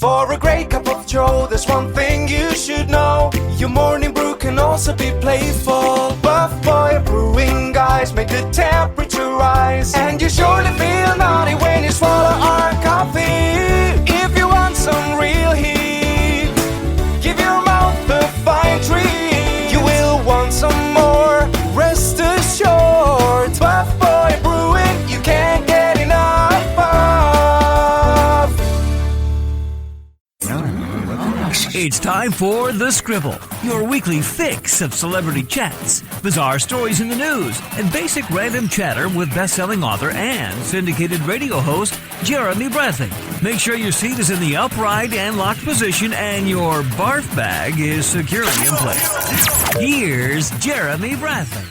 For a great cup of joe, there's one thing you should know. Your morning brew can also be playful. Buff Boy Brewing guys make the temperature rise, and you surely feel naughty when you swallow our coffee. If you want some real heat, give your mouth a fine treat. You will want some more, rest assured. Buff Boy Brewing, you can't get enough of. It's time for The Scribble, your weekly fix of celebrity chats, bizarre stories in the news, and basic random chatter with best-selling author and syndicated radio host Jeremy Bradley. Make sure your seat is in the upright and locked position and your barf bag is securely in place. Here's Jeremy Bradley.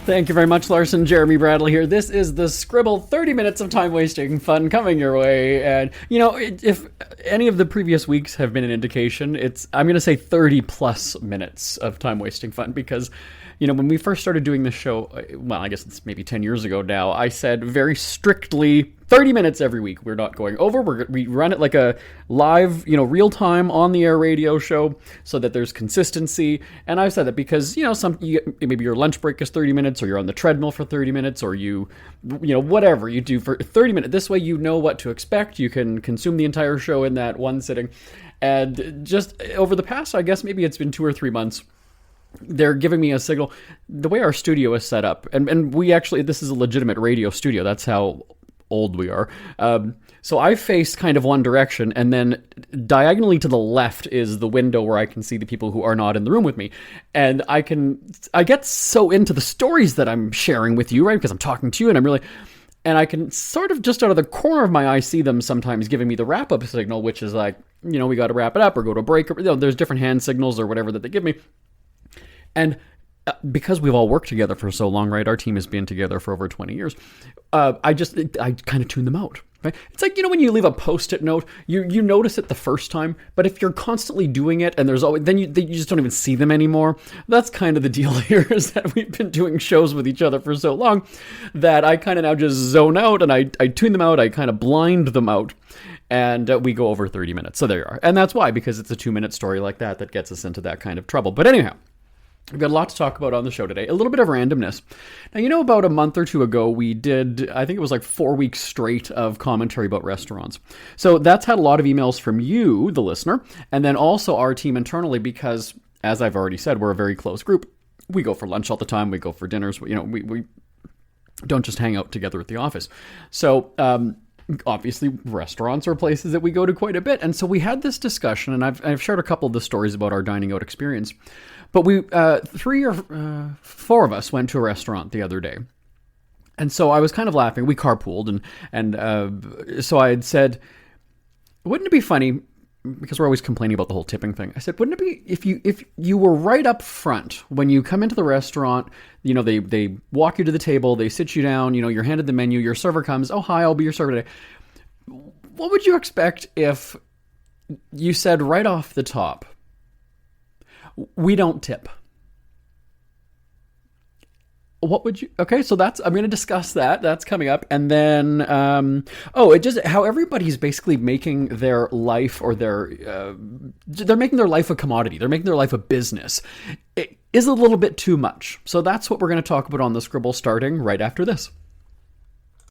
Thank you very much, Larson. Jeremy Bradley here. This is The Scribble, 30 minutes of time-wasting fun coming your way. And, you know, if any of the previous weeks have been an indication, I'm going to say 30-plus minutes of time-wasting fun because, you know, when we first started doing this show, well, I guess it's maybe 10 years ago now, I said very strictly 30 minutes every week. We're not going over. We run it like a live, you know, real-time on-the-air radio show so that there's consistency. And I've said that because, you know, maybe your lunch break is 30 minutes or you're on the treadmill for 30 minutes or you know, whatever you do for 30 minutes. This way you know what to expect. You can consume the entire show in that one sitting. And just over the past, I guess maybe it's been 2 or 3 months, they're giving me a signal. The way our studio is set up, and we actually, this is a legitimate radio studio. That's how old we are. So I face kind of one direction, and then diagonally to the left is the window where I can see the people who are not in the room with me. And I get so into the stories that I'm sharing with you, right? Because I'm talking to you and I can sort of just out of the corner of my eye see them sometimes giving me the wrap-up signal, which is like, you know, we got to wrap it up or go to a break. Or, you know, there's different hand signals or whatever that they give me. And because we've all worked together for so long, right? Our team has been together for over 20 years. I kind of tune them out. Right? It's like, you know, when you leave a Post-it note, you notice it the first time, but if you're constantly doing it and there's always, then you just don't even see them anymore. That's kind of the deal here, is that we've been doing shows with each other for so long that I kind of now just zone out and I tune them out. I kind of blind them out. And we go over 30 minutes. So there you are. And that's why, because it's a 2-minute story like that gets us into that kind of trouble. But anyhow, we've got a lot to talk about on the show today. A little bit of randomness. Now, you know, about a month or two ago, we did, I think it was like 4 weeks straight of commentary about restaurants. So that's had a lot of emails from you, the listener, and then also our team internally because, as I've already said, we're a very close group. We go for lunch all the time. We go for dinners. You know, we don't just hang out together at the office. So, obviously, restaurants are places that we go to quite a bit. And so we had this discussion, and I've shared a couple of the stories about our dining out experience. But we, 3 or 4 of us went to a restaurant the other day. And so I was kind of laughing. We carpooled. And so I had said, wouldn't it be funny, because we're always complaining about the whole tipping thing. I said, wouldn't it be if you were right up front when you come into the restaurant, you know, they walk you to the table, they sit you down, you know, you're handed the menu, your server comes, oh, hi, I'll be your server today. What would you expect if you said right off the top, we don't tip? What would you... Okay, so I'm going to discuss that. That's coming up. And then, how everybody's basically making their life or they're making their life a commodity. They're making their life a business. It is a little bit too much. So that's what we're going to talk about on The Scribble starting right after this.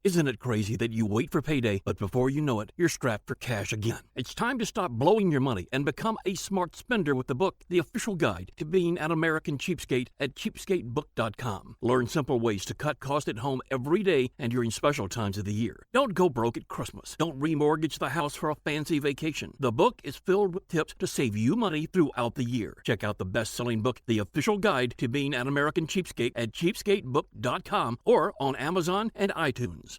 Isn't it crazy that you wait for payday, but before you know it, you're strapped for cash again? It's time to stop blowing your money and become a smart spender with the book, The Official Guide to Being an American Cheapskate at cheapskatebook.com. Learn simple ways to cut costs at home every day and during special times of the year. Don't go broke at Christmas. Don't remortgage the house for a fancy vacation. The book is filled with tips to save you money throughout the year. Check out the best-selling book, The Official Guide to Being an American Cheapskate at cheapskatebook.com or on Amazon and iTunes.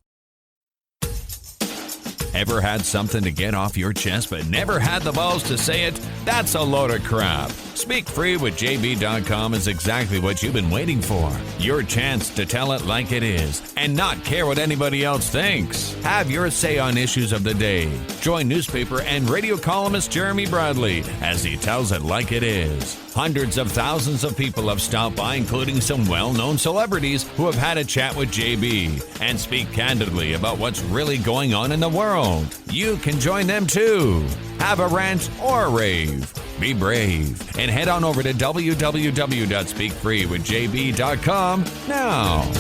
Ever had something to get off your chest but never had the balls to say it? That's a load of crap. Speak Free with JB.com is exactly what you've been waiting for. Your chance to tell it like it is and not care what anybody else thinks. Have your say on issues of the day. Join newspaper and radio columnist Jeremy Bradley as he tells it like it is. Hundreds of thousands of people have stopped by, including some well-known celebrities who have had a chat with JB and speak candidly about what's really going on in the world. You can join them too. Have a rant or a rave. Be brave and head on over to www.speakfreewithjb.com now.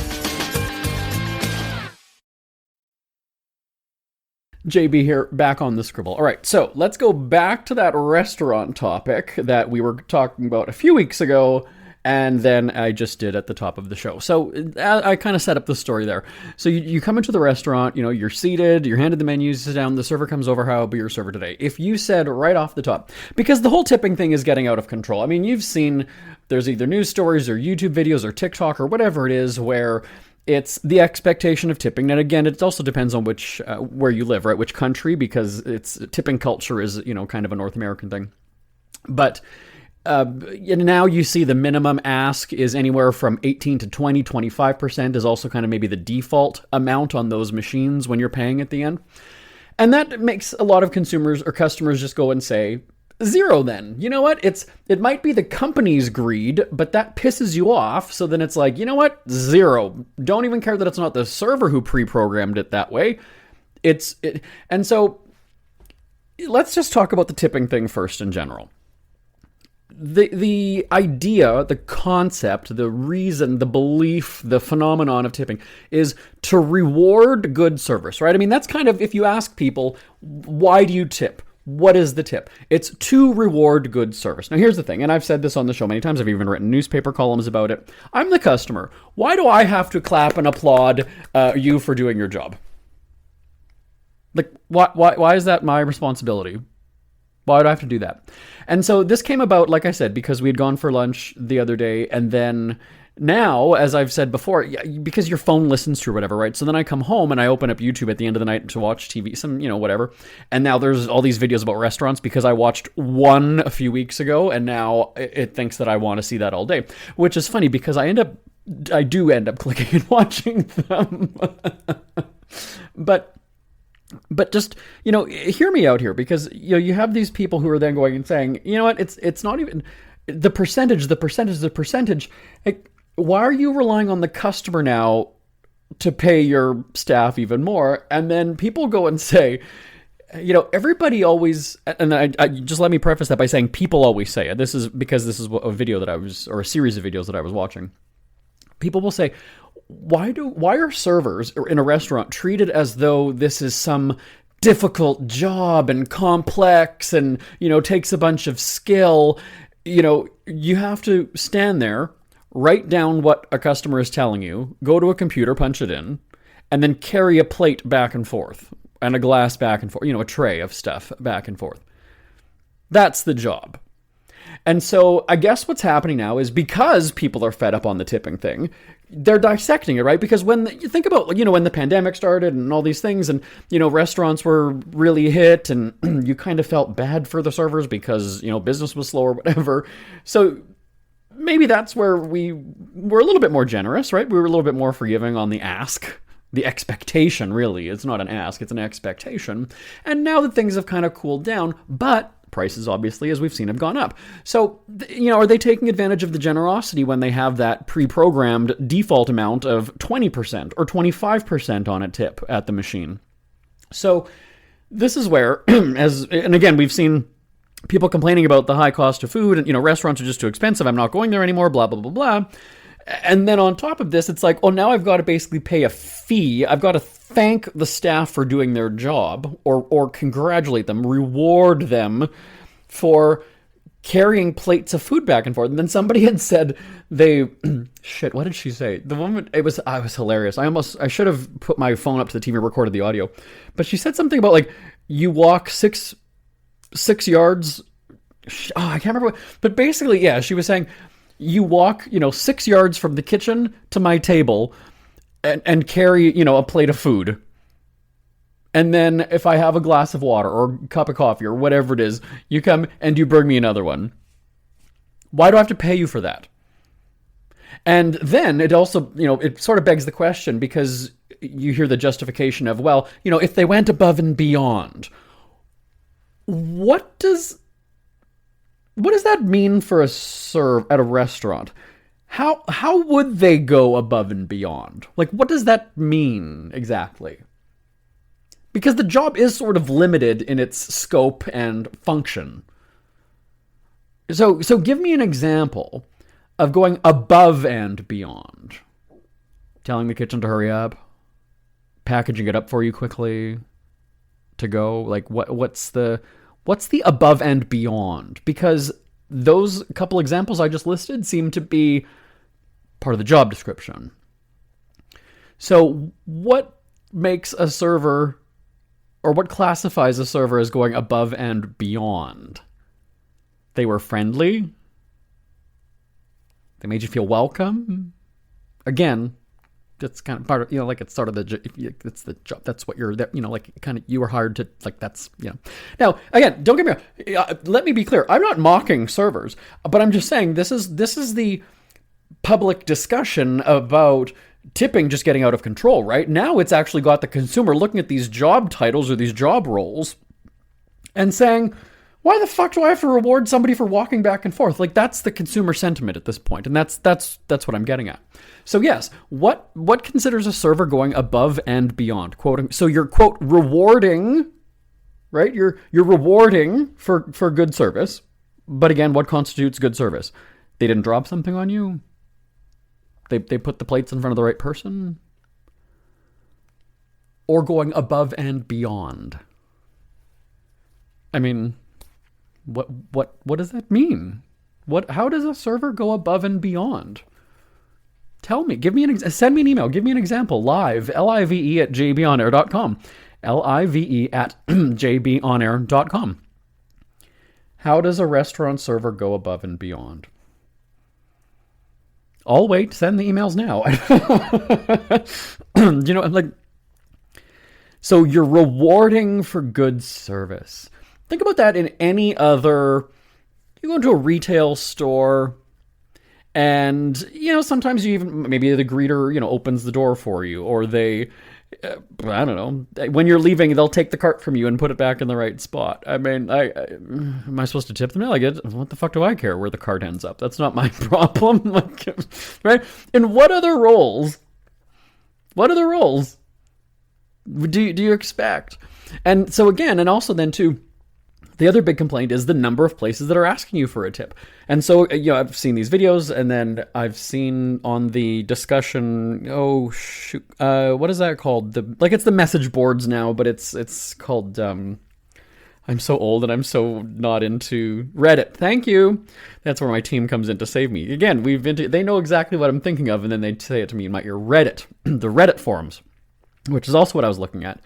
JB here, back on the Scribble. All right, so let's go back to that restaurant topic that we were talking about a few weeks ago, and then I just did at the top of the show. So I kind of set up the story there. So you come into the restaurant, you're seated, you're handed the menu, you sit down, the server comes over, how will be your server today? If you said right off the top, because the whole tipping thing is getting out of control. I mean, you've seen, there's either news stories or YouTube videos or TikTok or whatever it is where it's the expectation of tipping. And again, it also depends on which where you live, right? Which country, because it's tipping culture is, kind of a North American thing. But now you see the minimum ask is anywhere from 18 to 20, 25% is also kind of maybe the default amount on those machines when you're paying at the end. And that makes a lot of consumers or customers just go and say, zero then. You know what? It might be the company's greed, but that pisses you off. So then it's like, you know what? Zero. Don't even care that it's not the server who pre-programmed it that way. And so let's just talk about the tipping thing first in general. The idea, the concept, the reason, the belief, the phenomenon of tipping is to reward good service, right? I mean, that's kind of, if you ask people, why do you tip? What is the tip? It's to reward good service. Now, here's the thing, and I've said this on the show many times. I've even written newspaper columns about it. I'm the customer. Why do I have to clap and applaud you for doing your job? Like, why is that my responsibility? Why do I have to do that? And so this came about, like I said, because we had gone for lunch the other day, and then now, as I've said before, because your phone listens to or whatever, right? So then I come home and I open up YouTube at the end of the night to watch TV, some, whatever. And now there's all these videos about restaurants because I watched one a few weeks ago, and now it thinks that I want to see that all day, which is funny because I do end up clicking and watching them. But just, hear me out here, because, you have these people who are then going and saying, you know what, it's not even the percentage. Like, why are you relying on the customer now to pay your staff even more? And then people go and say, everybody always, and I just let me preface that by saying people always say it. This is because this is a video that or a series of videos that I was watching. People will say, why are servers in a restaurant treated as though this is some difficult job and complex and, takes a bunch of skill? You have to stand there, write down what a customer is telling you, go to a computer, punch it in, and then carry a plate back and forth and a glass back and forth, a tray of stuff back and forth. That's the job. And so I guess what's happening now is because people are fed up on the tipping thing, they're dissecting it, right? Because when you think about, when the pandemic started and all these things and, restaurants were really hit and you kind of felt bad for the servers because, business was slow or whatever. So maybe that's where we were a little bit more generous, right? We were a little bit more forgiving on the ask, the expectation, really. It's not an ask, it's an expectation. And now that things have kind of cooled down, but prices, obviously, as we've seen, have gone up. So, are they taking advantage of the generosity when they have that pre-programmed default amount of 20% or 25% on a tip at the machine? So, this is where, and again, we've seen people complaining about the high cost of food and, restaurants are just too expensive. I'm not going there anymore, blah, blah, blah, blah. And then on top of this, it's like, now I've got to basically pay a fee. I've got to thank the staff for doing their job or congratulate them, reward them for carrying plates of food back and forth. And then somebody had said what did she say? The woman, I was hilarious. I should have put my phone up to the TV and recorded the audio. But she said something about like, you walk six yards. I can't remember but basically, yeah, she was saying, you walk, 6 yards from the kitchen to my table and carry, a plate of food. And then if I have a glass of water or a cup of coffee or whatever it is, you come and you bring me another one. Why do I have to pay you for that? And then it also, it sort of begs the question because you hear the justification of, well, if they went above and beyond, what does what does that mean for a serve at a restaurant? How would they go above and beyond? Like, what does that mean exactly? Because the job is sort of limited in its scope and function. So give me an example of going above and beyond. Telling the kitchen to hurry up, packaging it up for you quickly, to go. Like, what's the above and beyond? Because those couple examples I just listed seem to be part of the job description. So what makes a server, or what classifies a server as going above and beyond? They were friendly. They made you feel welcome. Again, that's kind of part of, like it's sort of it's the job. That's what you're, like kind of, you were hired to, like, that's, Now, again, don't get me wrong. Let me be clear. I'm not mocking servers, but I'm just saying this is the public discussion about tipping just getting out of control, right? Now it's actually got the consumer looking at these job titles or these job roles and saying, why the fuck do I have to reward somebody for walking back and forth? Like, that's the consumer sentiment at this point, and that's what I'm getting at. So yes, what considers a server going above and beyond? Quoting, so you're, quote, rewarding, right? You're rewarding for good service. But again, what constitutes good service? They didn't drop something on you. They put the plates in front of the right person. Or going above and beyond. I mean, what does that mean? How does a server go above and beyond? Tell me. Send me an email. Give me an example. Live, live at jbonair.com. live at jbonair.com. How does a restaurant server go above and beyond? I'll wait. Send the emails now. Like, so you're rewarding for good service. Think about that in any other, you go into a retail store and, sometimes you even, maybe the greeter, opens the door for you, or they, I don't know, when you're leaving, they'll take the cart from you and put it back in the right spot. I mean, am I supposed to tip them? What the fuck do I care where the cart ends up? That's not my problem. Like, right? And what other roles do you expect? And so again, and also then too, the other big complaint is the number of places that are asking you for a tip. And so, I've seen these videos, and then I've seen on the discussion, what is that called? It's the message boards now, but it's called, I'm so old and I'm so not into Reddit. Thank you. That's where my team comes in to save me. Again, they know exactly what I'm thinking of, and then they say it to me in my ear. Reddit, the Reddit forums, which is also what I was looking at.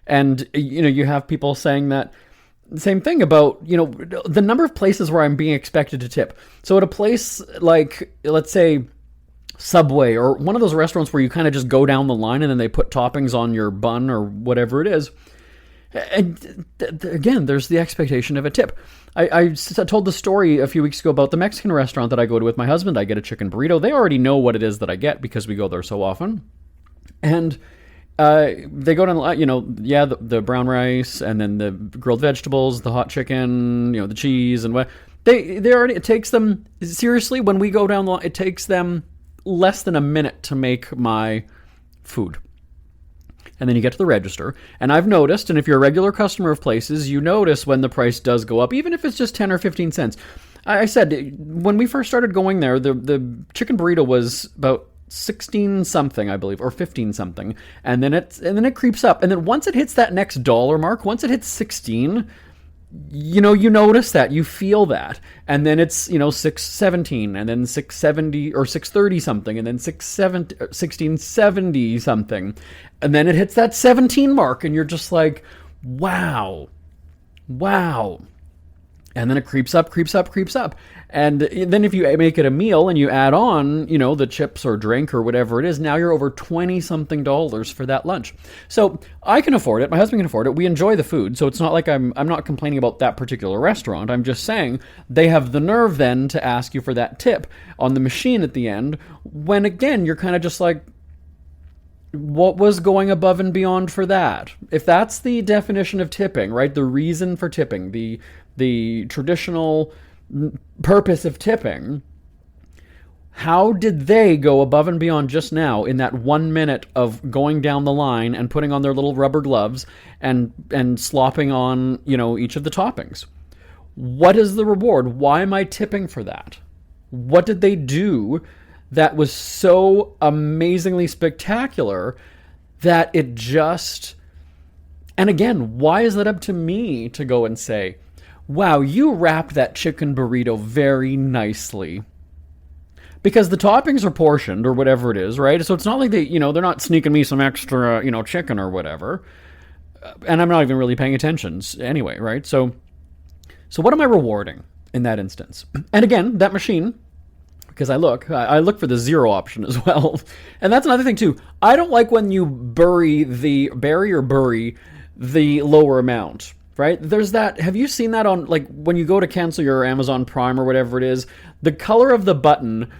And, you have people saying that, same thing about, the number of places where I'm being expected to tip. So at a place like, let's say, Subway, or one of those restaurants where you kind of just go down the line and then they put toppings on your bun or whatever it is. And again, there's the expectation of a tip. I told the story a few weeks ago about the Mexican restaurant that I go to with my husband. I get a chicken burrito. They already know what it is that I get because we go there so often. And they go down, the brown rice, and then the grilled vegetables, the hot chicken, the cheese, and what they already, it takes them, seriously, when we go down the line, it takes them less than a minute to make my food. And then you get to the register, and I've noticed, and if you're a regular customer of places, you notice when the price does go up, even if it's just 10 or 15 cents. I said, when we first started going there, the chicken burrito was about 16 something, I believe, or 15 something, and then it creeps up, and then once it hits that next dollar mark, once it hits 16, you notice that, you feel that, and then it's 617, and then 670 or 630 something, and then 1670 something, and then it hits that 17 mark, and you're just like, wow, and then it creeps up. And then if you make it a meal and you add on, the chips or drink or whatever it is, now you're over $20-something for that lunch. So I can afford it. My husband can afford it. We enjoy the food. So it's not like I'm not complaining about that particular restaurant. I'm just saying they have the nerve then to ask you for that tip on the machine at the end, when again, you're kind of just like, what was going above and beyond for that? If that's the definition of tipping, right? The reason for tipping, the traditional purpose of tipping, how did they go above and beyond just now in that 1 minute of going down the line and putting on their little rubber gloves and slopping on, each of the toppings? What is the reward? Why am I tipping for that? What did they do that was so amazingly spectacular that it just... And again, why is that up to me to go and say, wow, you wrapped that chicken burrito very nicely? Because the toppings are portioned or whatever it is, right? So it's not like they're not sneaking me some extra, chicken or whatever. And I'm not even really paying attention anyway, right? So what am I rewarding in that instance? And again, that machine, because I look for the zero option as well. And that's another thing too. I don't like when you bury the lower amount, right? There's that. Have you seen that on, like, when you go to cancel your Amazon Prime or whatever it is, the color of the button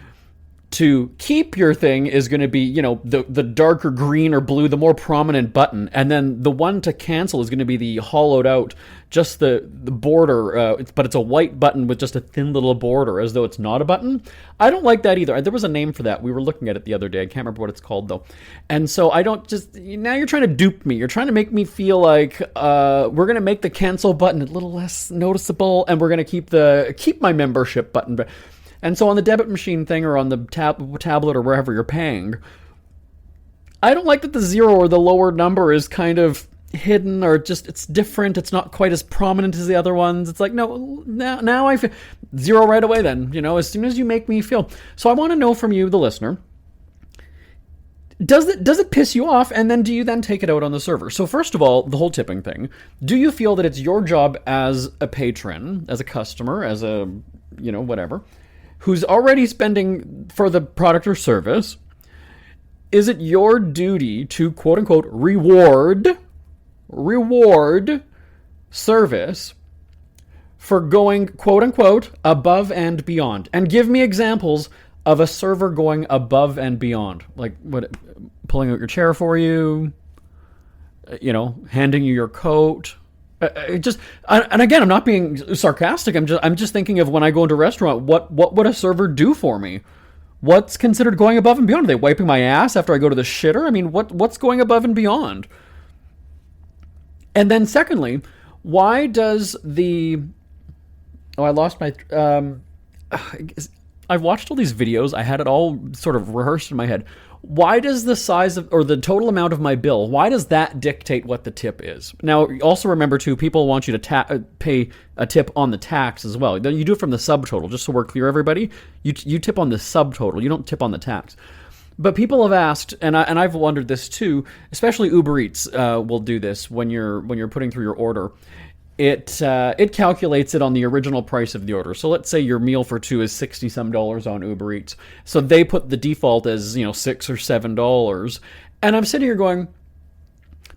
to keep your thing is going to be, the darker green or blue, the more prominent button. And then the one to cancel is going to be the hollowed out, just the border, but it's a white button with just a thin little border as though it's not a button. I don't like that either. There was a name for that. We were looking at it the other day. I can't remember what it's called though. And so now you're trying to dupe me. You're trying to make me feel like we're going to make the cancel button a little less noticeable and we're going to keep my membership button. And so on the debit machine thing or on the tablet or wherever you're paying, I don't like that the zero or the lower number is kind of hidden or just it's different. It's not quite as prominent as the other ones. It's like, no, now I feel zero right away then, as soon as you make me feel. So I want to know from you, the listener, does it piss you off? And then do you then take it out on the server? So first of all, the whole tipping thing, do you feel that it's your job as a patron, as a customer, as a, whatever, who's already spending for the product or service, is it your duty to, quote unquote, reward service for going, quote unquote, above and beyond? And give me examples of a server going above and beyond. Like, what, pulling out your chair for you, handing you your coat. And again, I'm not being sarcastic. I'm just thinking of when I go into a restaurant, what would a server do for me? What's considered going above and beyond? Are they wiping my ass after I go to the shitter? I mean, what's going above and beyond? And then secondly, why does I lost my... I've watched all these videos. I had it all sort of rehearsed in my head. Why does the size of, or the total amount of my bill, why does that dictate what the tip is? Now, also remember too, people want you to pay a tip on the tax as well. You do it from the subtotal, just so we're clear, everybody. You tip on the subtotal. You don't tip on the tax. But people have asked, and I've wondered this too, especially Uber Eats will do this when you're putting through your order. It calculates it on the original price of the order. So let's say your meal for two is $60 some on Uber Eats. So they put the default as, $6 or $7. And I'm sitting here going,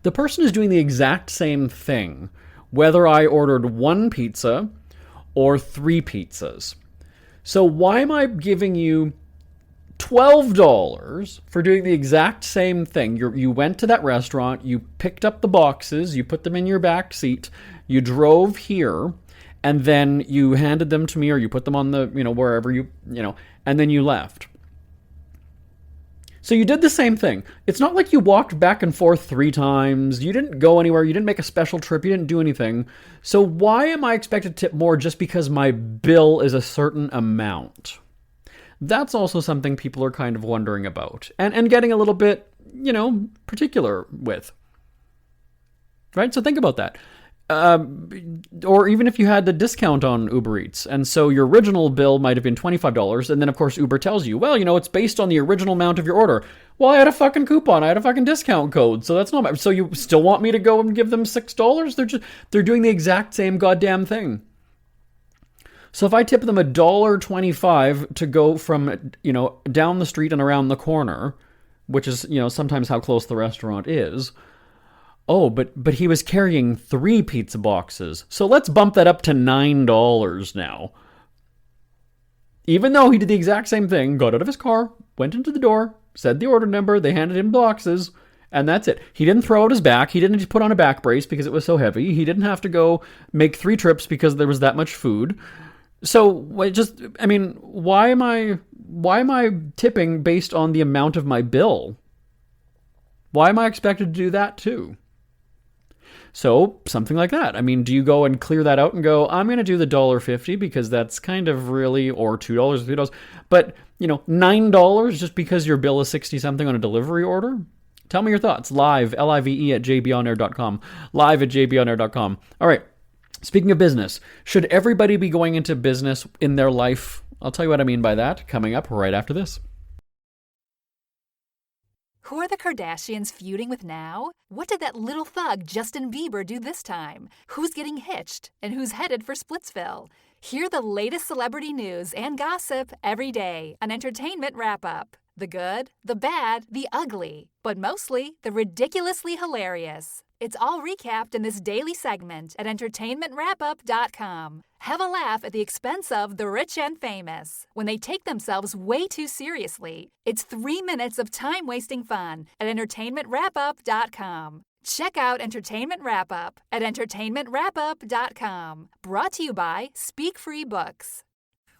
the person is doing the exact same thing, whether I ordered one pizza or 3 pizzas. So why am I giving you $12 for doing the exact same thing? You went to that restaurant, you picked up the boxes, you put them in your back seat, you drove here, and then you handed them to me, or you put them on the, wherever and then you left. So you did the same thing. It's not like you walked back and forth 3 times. You didn't go anywhere. You didn't make a special trip. You didn't do anything. So why am I expected to tip more just because my bill is a certain amount? That's also something people are kind of wondering about and getting a little bit, particular with. Right? So think about that. Or even if you had the discount on Uber Eats, and so your original bill might have been $25, and then of course Uber tells you, well, it's based on the original amount of your order. Well, I had a fucking coupon, I had a fucking discount code, so that's not my... So you still want me to go and give them $6? They're doing the exact same goddamn thing. So if I tip them $1.25 to go from, down the street and around the corner, which is, sometimes how close the restaurant is. Oh, but he was carrying 3 pizza boxes. So let's bump that up to $9 now. Even though he did the exact same thing, got out of his car, went into the door, said the order number, they handed him boxes, and that's it. He didn't throw out his back. He didn't put on a back brace because it was so heavy. He didn't have to go make 3 trips because there was that much food. So why am I tipping based on the amount of my bill? Why am I expected to do that too? So something like that. I mean, do you go and clear that out and go, I'm going to do the $1.50 because that's kind of really, or $2 or $3, but $9 just because your bill is 60 something on a delivery order? Tell me your thoughts. Live, Live at jbonair.com. Live at jbonair.com. All right. Speaking of business, should everybody be going into business in their life? I'll tell you what I mean by that coming up right after this. Who are the Kardashians feuding with now? What did that little thug Justin Bieber do this time? Who's getting hitched? And who's headed for Splitsville? Hear the latest celebrity news and gossip every day on Entertainment Wrap-Up. The good, the bad, the ugly, but mostly the ridiculously hilarious. It's all recapped in this daily segment at entertainmentwrapup.com. Have a laugh at the expense of the rich and famous when they take themselves way too seriously. It's 3 minutes of time-wasting fun at entertainmentwrapup.com. Check out Entertainment Wrap-Up at entertainmentwrapup.com. Brought to you by Speak Free Books.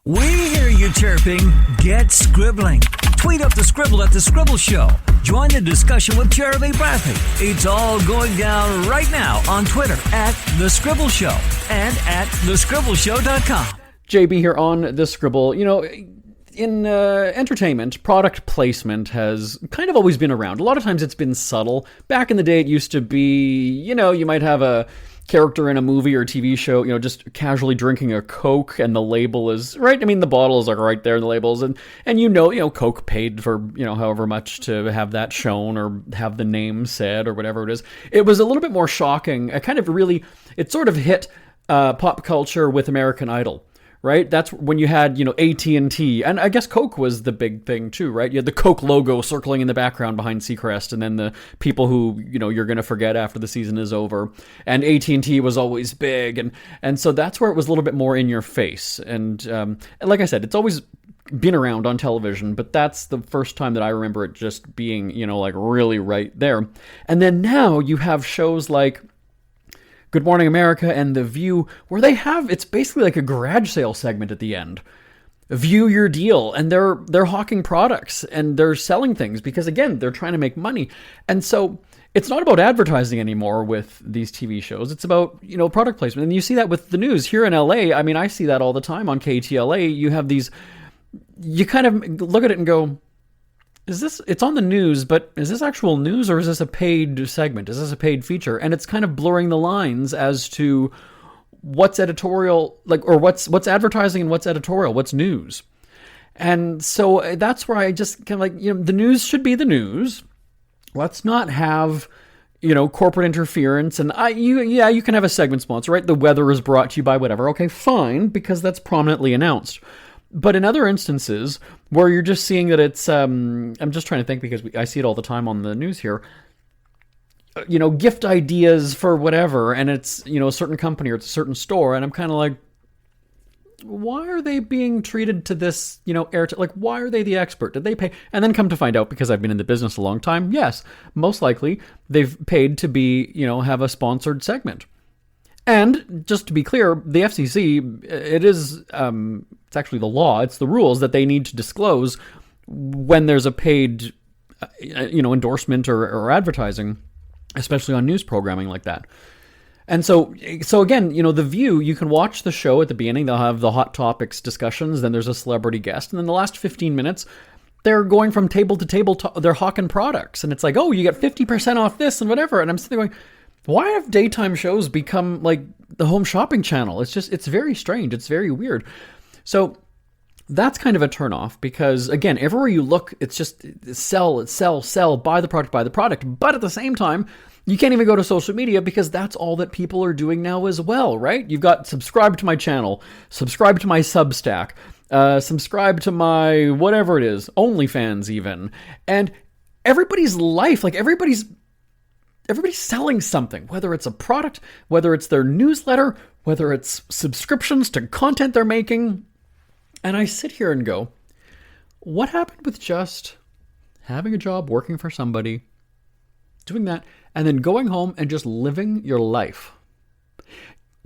We hear you chirping. Get scribbling. Tweet up the scribble at The Scribble Show. Join the discussion with Jeremy Bradley. It's all going down right now on Twitter at The Scribble Show and at thescribbleshow.com. JB here on The Scribble. In entertainment, product placement has kind of always been around. A lot of times it's been subtle. Back in the day, it used to be, you might have a character in a movie or TV show, just casually drinking a Coke and the label is, right? I mean, the bottles are right there, the labels, and Coke paid for, however much to have that shown or have the name said or whatever it is. It was a little bit more shocking. It sort of hit pop culture with American Idol. Right? That's when you had, AT&T, and I guess Coke was the big thing too, right? You had the Coke logo circling in the background behind Seacrest, and then the people who, you're going to forget after the season is over. And AT&T was always big, and so that's where it was a little bit more in your face. And like I said, it's always been around on television, but that's the first time that I remember it just being, really right there. And then now you have shows like Good Morning America and The View, where it's basically like a garage sale segment at the end. View your deal, and they're hawking products and they're selling things because, again, they're trying to make money. And so it's not about advertising anymore with these TV shows. It's about, product placement. And you see that with the news here in LA. I mean, I see that all the time on KTLA. You have these, you kind of look at it and go, it's on the news, but is this actual news or is this a paid segment? Is this a paid feature? And it's kind of blurring the lines as to what's editorial, or what's advertising and what's editorial, what's news. And so that's where I just kind of the news should be the news. Let's not have, corporate interference. And you can have a segment sponsor, right? The weather is brought to you by whatever. Okay, fine, because that's prominently announced. But in other instances where you're just seeing that it's, I'm just trying to think because I see it all the time on the news here, gift ideas for whatever, and it's, a certain company or it's a certain store, and I'm kind of like, why are they being treated to this, why are they the expert? Did they pay? And then come to find out, because I've been in the business a long time, yes, most likely they've paid to be, have a sponsored segment. And just to be clear, the FCC, it is, it's actually the law, it's the rules that they need to disclose when there's a paid, endorsement or advertising, especially on news programming like that. And so again, The View, you can watch the show at the beginning. They'll have the hot topics discussions. Then there's a celebrity guest. And then the last 15 minutes, they're going from table to table. They're hawking products. And it's like, oh, you get 50% off this and whatever. And I'm sitting there going, why have daytime shows become like the home shopping channel? It's very strange. It's very weird. So that's kind of a turnoff because, again, everywhere you look, it's just sell, buy the product. But at the same time, you can't even go to social media because that's all that people are doing now as well, right? You've got subscribe to my channel, subscribe to my Substack, subscribe to my whatever it is, OnlyFans even. And everybody's life, everybody's selling something, whether it's a product, whether it's their newsletter, whether it's subscriptions to content they're making. And I sit here and go, what happened with just having a job, working for somebody, doing that, and then going home and just living your life?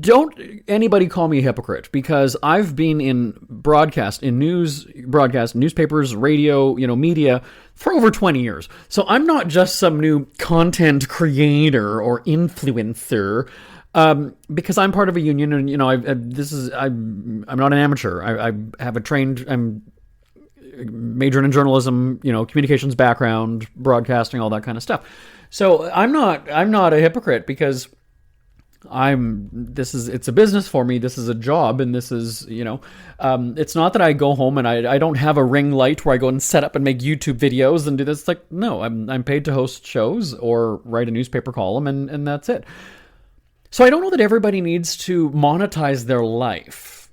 don't anybody call me a hypocrite, because I've been in broadcast, newspapers, radio, media for over 20 years. So I'm not just some new content creator or influencer, because I'm part of a union, and I'm not an amateur. I have I'm majored in journalism, communications background, broadcasting, all that kind of stuff. So I'm not a hypocrite, because it's a business for me. This is a job, and this is, it's not that I go home and I don't have a ring light where I go and set up and make YouTube videos and do this. It's like, no, I'm paid to host shows or write a newspaper column, and that's it. So I don't know that everybody needs to monetize their life.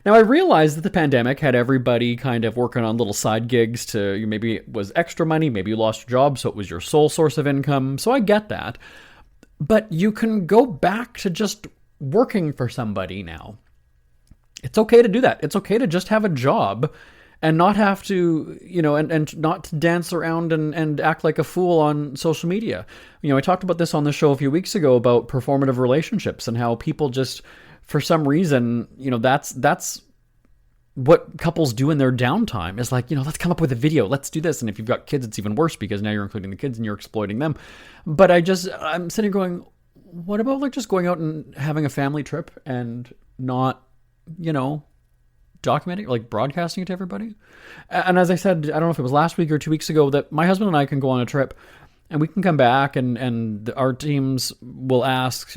Now, I realize that the pandemic had everybody kind of working on little side gigs to, maybe it was extra money, maybe you lost your job, so it was your sole source of income. So I get that. But you can go back to just working for somebody now. It's okay to do that. It's okay to just have a job and not have to, and not to dance around and act like a fool on social media. I talked about this on the show a few weeks ago about performative relationships and how people just, for some reason, that's what couples do in their downtime, is like, let's come up with a video, let's do this. And if you've got kids, it's even worse, because now you're including the kids and you're exploiting them. But I'm sitting going, what about like just going out and having a family trip and not, documenting, like broadcasting it to everybody? And as I said, I don't know if it was last week or 2 weeks ago, that my husband and I can go on a trip and we can come back and our teams will ask,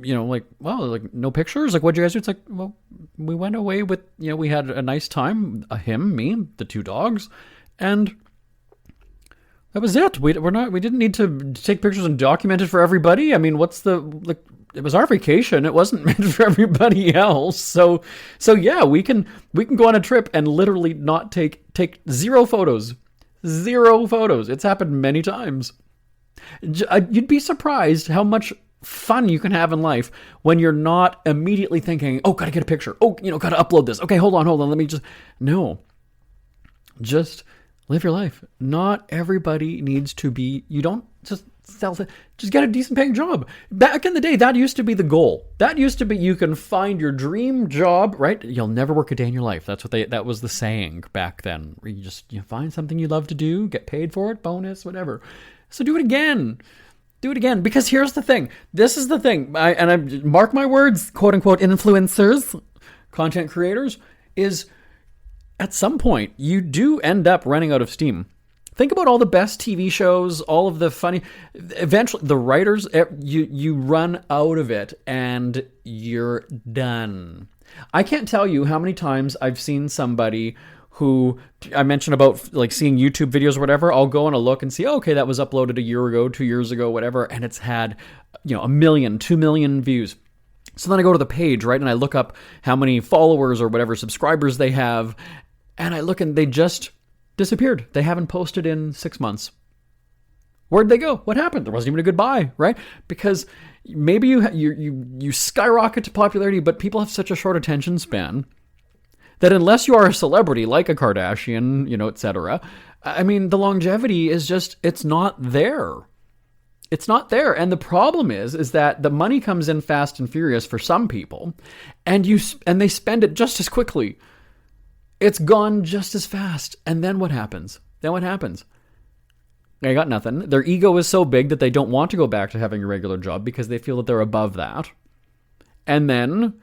like, well, like, no pictures? Like, what'd you guys do? It's like, well, we went away with, we had a nice time, him, me, the 2 dogs, and that was it. We didn't need to take pictures and document it for everybody. I mean, it was our vacation. It wasn't meant for everybody else. So yeah, we can go on a trip and literally not take 0 photos. 0 photos. It's happened many times. You'd be surprised how much fun you can have in life when you're not immediately thinking, oh, gotta get a picture. Oh, gotta upload this. Okay, hold on. Let me just live your life. Not everybody needs to be, you don't just just get a decent paying job. Back in the day, that used to be the goal. That used to be, you can find your dream job, right? You'll never work a day in your life. That was the saying back then. Where you find something you love to do, get paid for it, bonus, whatever. So do it again. Do it again. Because here's the thing. This is the thing. I mark my words, quote unquote, influencers, content creators, is at some point you do end up running out of steam. Think about all the best TV shows, all of the funny, eventually the writers, you run out of it and you're done. I can't tell you how many times I've seen somebody who, I mentioned about like seeing YouTube videos or whatever. I'll go and I'll look and see, okay, that was uploaded a year ago, 2 years ago, whatever. And it's had, 1 million, 2 million views. So then I go to the page, right? And I look up how many followers or whatever subscribers they have. And I look and they just disappeared. They haven't posted in 6 months. Where'd they go? What happened? There wasn't even a goodbye, right? Because maybe you skyrocket to popularity, but people have such a short attention span that unless you are a celebrity like a Kardashian, etc., I mean, the longevity is just, it's not there. It's not there. And the problem is that the money comes in fast and furious for some people, and they spend it just as quickly. It's gone just as fast. And then what happens? They got nothing. Their ego is so big that they don't want to go back to having a regular job because they feel that they're above that. And then,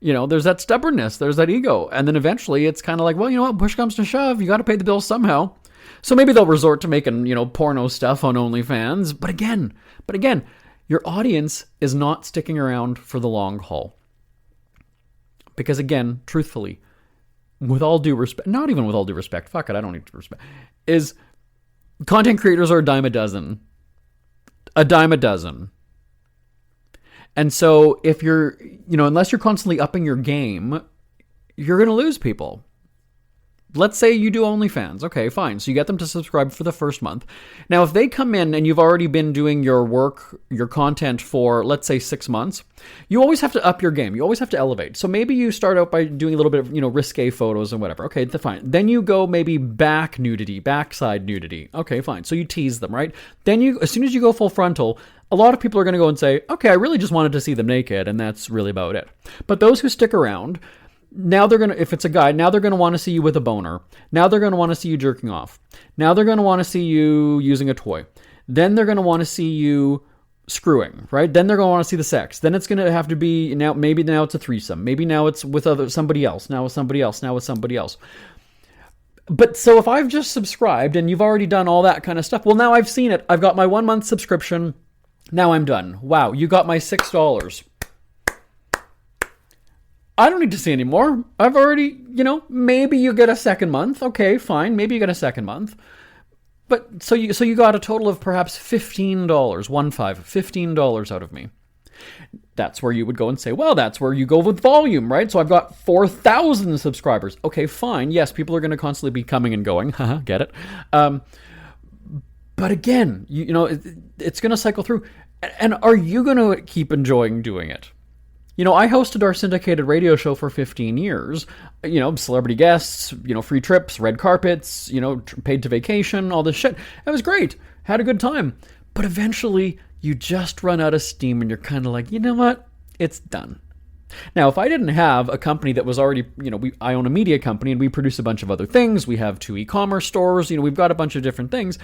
there's that stubbornness. There's that ego. And then eventually it's kind of like, well, you know what? Push comes to shove. You got to pay the bills somehow. So maybe they'll resort to making, porno stuff on OnlyFans. But again, your audience is not sticking around for the long haul. Because again, truthfully, with all due respect, not even with all due respect, fuck it, I don't need to respect, is content creators are a dime a dozen. A dime a dozen. And so if you're, unless you're constantly upping your game, you're going to lose people. Let's say you do OnlyFans. Okay, fine. So you get them to subscribe for the first month. Now, if they come in and you've already been doing your work, your content for, let's say, 6 months, you always have to up your game. You always have to elevate. So maybe you start out by doing a little bit of, risque photos and whatever. Okay, fine. Then you go maybe backside nudity. Okay, fine. So you tease them, right? Then as soon as you go full frontal, a lot of people are going to go and say, okay, I really just wanted to see them naked, and that's really about it. But those who stick around, now they're going to, if it's a guy, now they're going to want to see you with a boner. Now they're going to want to see you jerking off. Now they're going to want to see you using a toy. Then they're going to want to see you screwing, right? Then they're going to want to see the sex. Then it's going to have to be, maybe now it's a threesome. Maybe now it's with somebody else. Now with somebody else. Now with somebody else. But so if I've just subscribed and you've already done all that kind of stuff, well, now I've seen it. I've got my 1 month subscription. Now I'm done. Wow, you got my $6. I don't need to see anymore. I've already, maybe you get a second month. Okay, fine. Maybe you get a second month. But so you got a total of perhaps $15, $15 out of me. That's where you would go and say, well, that's where you go with volume, right? So I've got 4,000 subscribers. Okay, fine. Yes, people are going to constantly be coming and going. Get it? But again, it's going to cycle through. And are you going to keep enjoying doing it? I hosted our syndicated radio show for 15 years. Celebrity guests, free trips, red carpets, paid to vacation, all this shit. It was great. Had a good time. But eventually, you just run out of steam and you're kind of like, you know what? It's done. Now, if I didn't have a company that was already, I own a media company and we produce a bunch of other things. We have 2 e-commerce stores. We've got a bunch of different things.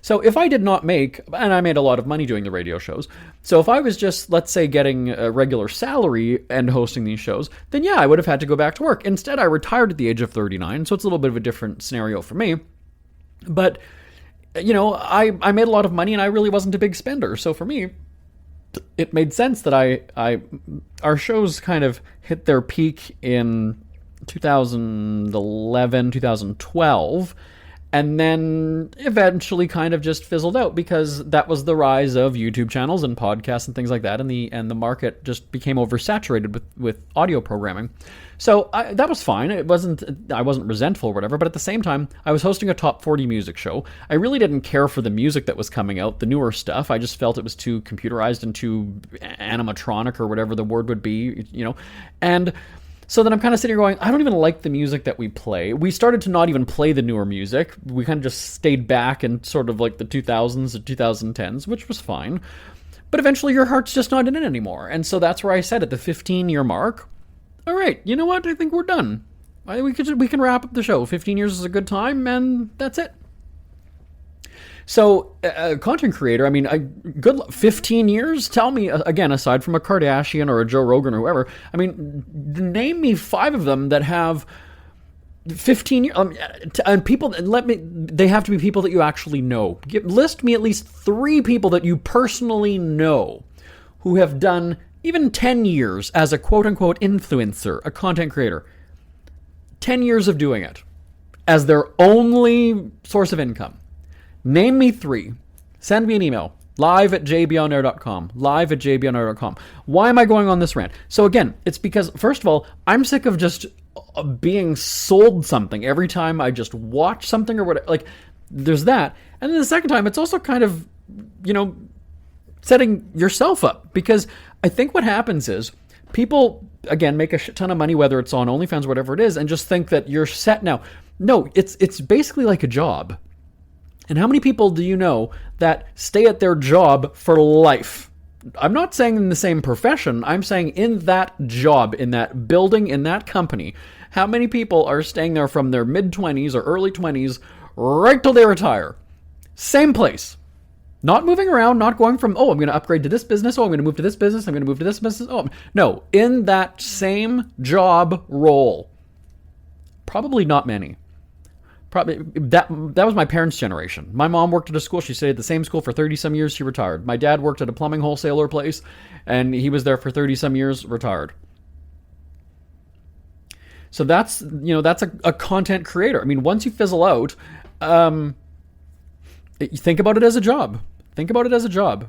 So if I did not make, and I made a lot of money doing the radio shows, so if I was just, let's say, getting a regular salary and hosting these shows, then yeah, I would have had to go back to work. Instead, I retired at the age of 39, so it's a little bit of a different scenario for me. But, I made a lot of money and I really wasn't a big spender. So for me, it made sense that our shows kind of hit their peak in 2011, 2012, and then eventually kind of just fizzled out because that was the rise of YouTube channels and podcasts and things like that, and the market just became oversaturated with audio programming. So that was fine. I wasn't resentful or whatever, but at the same time, I was hosting a top 40 music show. I really didn't care for the music that was coming out, the newer stuff. I just felt it was too computerized and too animatronic or whatever the word would be, and so then I'm kind of sitting here going, I don't even like the music that we play. We started to not even play the newer music. We kind of just stayed back in sort of like the 2000s and 2010s, which was fine. But eventually your heart's just not in it anymore. And so that's where I said at the 15-year mark, all right, you know what? I think we're done. We can wrap up the show. 15 years is a good time, and that's it. So, a content creator, good 15 years? Tell me, again, aside from a Kardashian or a Joe Rogan or whoever, name me 5 of them that have 15 years. And people, they have to be people that you actually know. List me at least 3 people that you personally know who have done even 10 years as a quote-unquote influencer, a content creator. 10 years of doing it as their only source of income. Name me 3. Send me an email. live@jbonair.com. live@jbonair.com. Why am I going on this rant? So again, it's because, first of all, I'm sick of just being sold something every time I just watch something or whatever. Like, there's that. And then the second time, it's also kind of, setting yourself up. Because I think what happens is people, again, make a shit ton of money, whether it's on OnlyFans or whatever it is, and just think that you're set now. No, it's basically like a job. And how many people do you know that stay at their job for life? I'm not saying in the same profession. I'm saying in that job, in that building, in that company. How many people are staying there from their mid-20s or early 20s right till they retire? Same place. Not moving around, not going from, I'm going to upgrade to this business. I'm going to move to this business. I'm going to move to this business. No, in that same job role. Probably not many. Probably that was my parents' generation. My mom worked at a school. She stayed at the same school for 30-some years. She retired. My dad worked at a plumbing wholesaler place, and he was there for 30-some years, retired. So that's a content creator. Once you fizzle out, think about it as a job. Think about it as a job.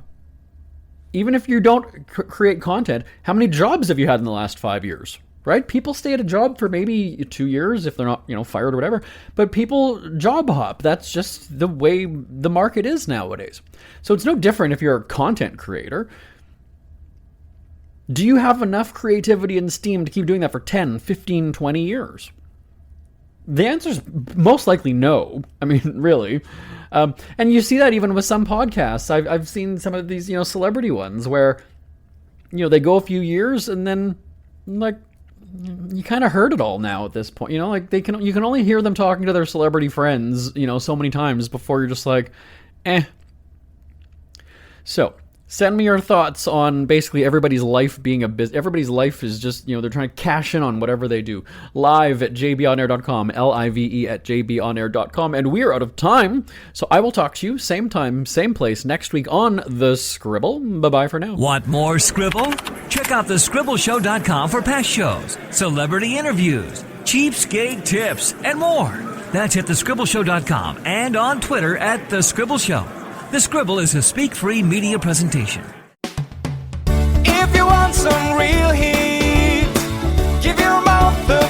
Even if you don't create content, how many jobs have you had in the last 5 years? right? People stay at a job for maybe 2 years if they're not, fired or whatever. But people job hop. That's just the way the market is nowadays. So it's no different if you're a content creator. Do you have enough creativity and steam to keep doing that for 10, 15, 20 years? The answer is most likely no. I mean, really. And you see that even with some podcasts. I've seen some of these, celebrity ones where, they go a few years and then, like, you kind of heard it all now at this point. Like you can only hear them talking to their celebrity friends, so many times before you're just like, eh. So, send me your thoughts on basically everybody's life being a business. Everybody's life is just, they're trying to cash in on whatever they do. Live at jbonair.com, LIVE at jbonair.com. And we're out of time, so I will talk to you same time, same place next week on The Scribble. Bye-bye for now. Want more Scribble? Check out thescribbleshow.com for past shows, celebrity interviews, cheapskate tips, and more. That's at thescribbleshow.com and on Twitter at The Scribble Show. The Scribble is a speak-free media presentation. If you want some real heat, give your mouth the